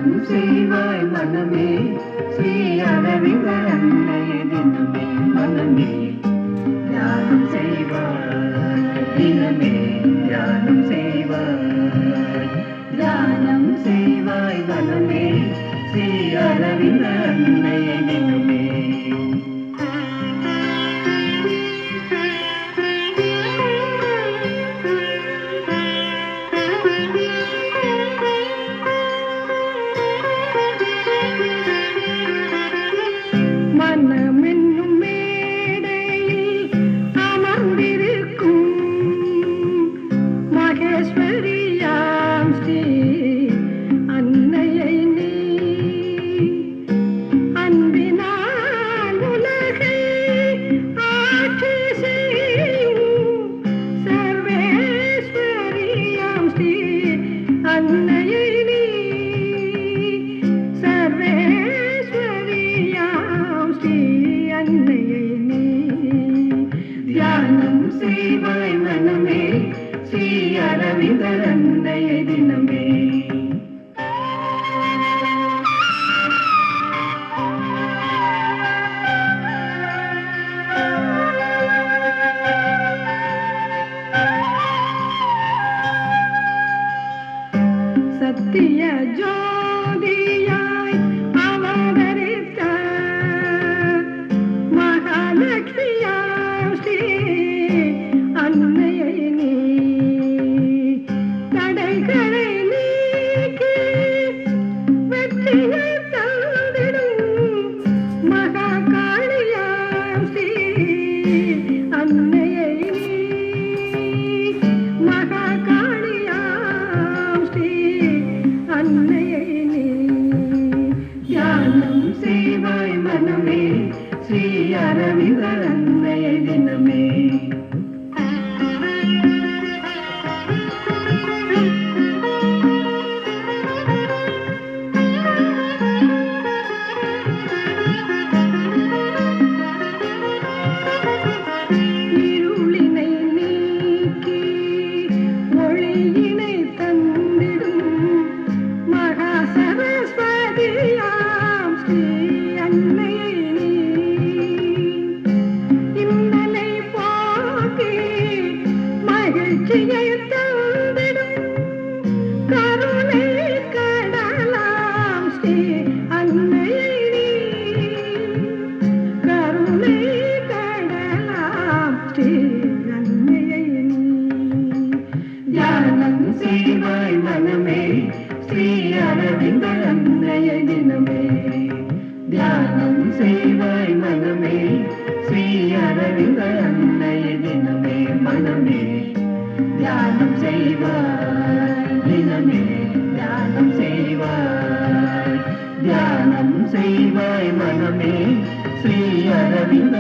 தியானம் செய்வாய் மனமே ஸ்ரீ அரவிந்த அன்னையை தினமே மனமே தியானம் செய்வாய் தினமே தியானம் செய்வாய் தியானம் செய்வாய் மனமே ஸ்ரீ அரவிந்த அன்னையை தினமே தியானம் செய்வாய் மனமே ஸ்ரீ அரவிந்த அன்னையை தினமே சத்திய ஜோதியாய் அவதரித்த மகாலட்சுமியாம் ஸ்ரீ அன்னையை நீ தடைகளை நீக்கி வெற்றியை தந்திடும் மகாகாளியாம் ஸ்ரீ அன்னையை நீ மகாகாளியாம் ஸ்ரீ அன்னையை நீ தியானம் செய்வாய் மனமே ஸ்ரீ அரவிந்த அன்னையை தினமே இருளினை நீக்கி ஒளியினை தந்திடும் மகா சரஸ்வதியாம் ஸ்ரீ அன்னையை நீ இன்னலை போக்கி மகிழ்ச்சியை தந்திடும் கருணை கடலாம் ஸ்ரீ அன்னையை நீ கருணை கடலாம் ஸ்ரீ அன்னையை நீ தியானம் செய்வாய் மனமே ஸ்ரீ அரவிந்த அன்னையை தினமே தியானம் செய்வாய் மனமே ஸ்ரீ அரவிந்த அன்னையை தினமே மனமே தியானம் செய்வாய் தினமே தியானம் செய்வாய் தியானம் செய்வாய் மனமே ஸ்ரீ அரவிந்த